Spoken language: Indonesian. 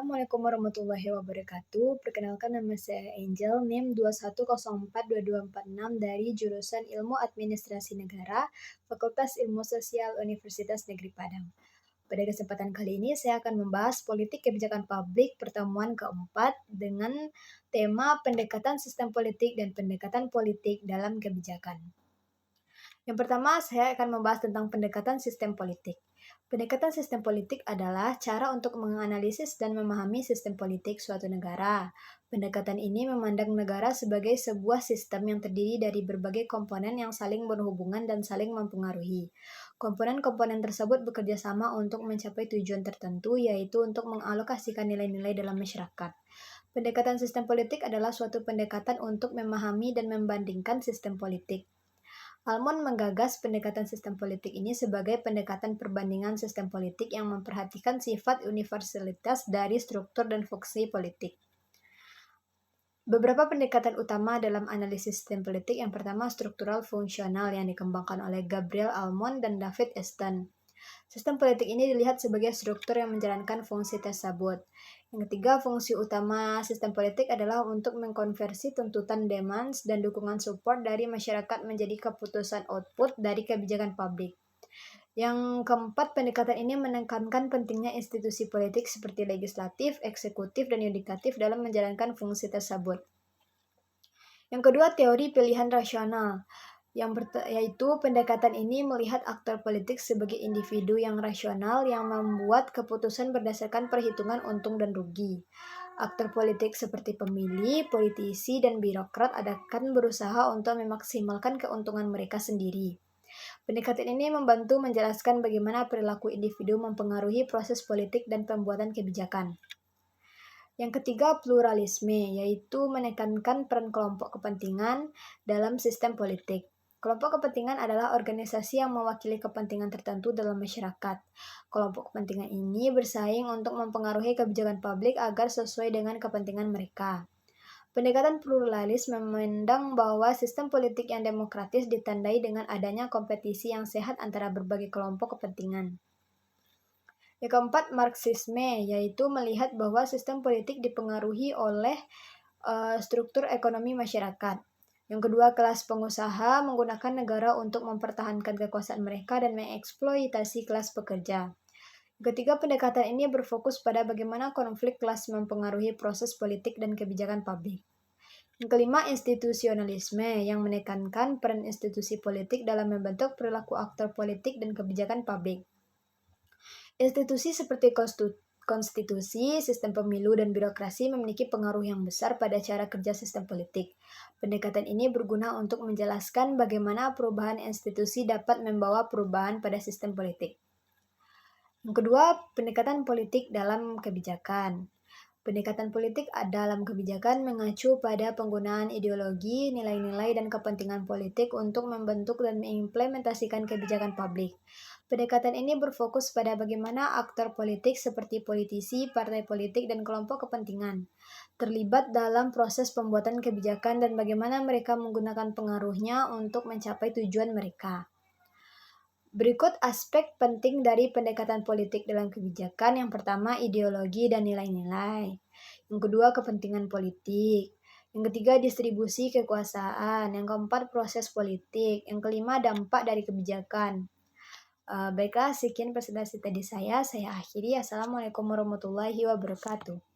Assalamualaikum warahmatullahi wabarakatuh. Perkenalkan nama saya Angel, NIM 210422246 dari jurusan Ilmu Administrasi Negara, Fakultas Ilmu Sosial Universitas Negeri Padang. Pada kesempatan kali ini saya akan membahas politik kebijakan publik pertemuan keempat dengan tema pendekatan sistem politik dan pendekatan politik dalam kebijakan. Yang pertama, saya akan membahas tentang pendekatan sistem politik. Pendekatan sistem politik adalah cara untuk menganalisis dan memahami sistem politik suatu negara. Pendekatan ini memandang negara sebagai sebuah sistem yang terdiri dari berbagai komponen yang saling berhubungan dan saling mempengaruhi. Komponen-komponen tersebut bekerja sama untuk mencapai tujuan tertentu, yaitu untuk mengalokasikan nilai-nilai dalam masyarakat. Pendekatan sistem politik adalah suatu pendekatan untuk memahami dan membandingkan sistem politik. Almond menggagas pendekatan sistem politik ini sebagai pendekatan perbandingan sistem politik yang memperhatikan sifat universalitas dari struktur dan fungsi politik. Beberapa pendekatan utama dalam analisis sistem politik. Yang pertama, struktural fungsional yang dikembangkan oleh Gabriel Almond dan David Easton. Sistem politik ini dilihat sebagai struktur yang menjalankan fungsi tersebut. Yang ketiga, fungsi utama sistem politik adalah untuk mengkonversi tuntutan demands dan dukungan support dari masyarakat menjadi keputusan output dari kebijakan publik. Yang keempat, pendekatan ini menekankan pentingnya institusi politik seperti legislatif, eksekutif, dan yudikatif dalam menjalankan fungsi tersebut. Yang kedua, teori pilihan rasional. Yaitu pendekatan ini melihat aktor politik sebagai individu yang rasional yang membuat keputusan berdasarkan perhitungan untung dan rugi. Aktor politik seperti pemilih, politisi, dan birokrat akan berusaha untuk memaksimalkan keuntungan mereka sendiri. Pendekatan ini membantu menjelaskan bagaimana perilaku individu mempengaruhi proses politik dan pembuatan kebijakan. Yang ketiga, pluralisme, yaitu menekankan peran kelompok kepentingan dalam sistem politik. Kelompok kepentingan adalah organisasi yang mewakili kepentingan tertentu dalam masyarakat. Kelompok kepentingan ini bersaing untuk mempengaruhi kebijakan publik agar sesuai dengan kepentingan mereka. Pendekatan pluralis memandang bahwa sistem politik yang demokratis ditandai dengan adanya kompetisi yang sehat antara berbagai kelompok kepentingan. Yang keempat, Marxisme, yaitu melihat bahwa sistem politik dipengaruhi oleh struktur ekonomi masyarakat. Yang kedua, kelas pengusaha menggunakan negara untuk mempertahankan kekuasaan mereka dan mengeksploitasi kelas pekerja. Yang ketiga, pendekatan ini berfokus pada bagaimana konflik kelas mempengaruhi proses politik dan kebijakan publik. Yang kelima, institusionalisme yang menekankan peran institusi politik dalam membentuk perilaku aktor politik dan kebijakan publik. Institusi seperti konstitusi, sistem pemilu, dan birokrasi memiliki pengaruh yang besar pada cara kerja sistem politik. Pendekatan ini berguna untuk menjelaskan bagaimana perubahan institusi dapat membawa perubahan pada sistem politik. Yang kedua, pendekatan politik dalam kebijakan. Pendekatan politik dalam kebijakan mengacu pada penggunaan ideologi, nilai-nilai, dan kepentingan politik untuk membentuk dan mengimplementasikan kebijakan publik. Pendekatan ini berfokus pada bagaimana aktor politik seperti politisi, partai politik, dan kelompok kepentingan terlibat dalam proses pembuatan kebijakan dan bagaimana mereka menggunakan pengaruhnya untuk mencapai tujuan mereka. Berikut aspek penting dari pendekatan politik dalam kebijakan. Yang pertama, ideologi dan nilai-nilai. Yang kedua, kepentingan politik. Yang ketiga, distribusi kekuasaan. Yang keempat, proses politik. Yang kelima, dampak dari kebijakan. Baiklah, sekian presentasi tadi saya akhiri. Assalamualaikum warahmatullahi wabarakatuh.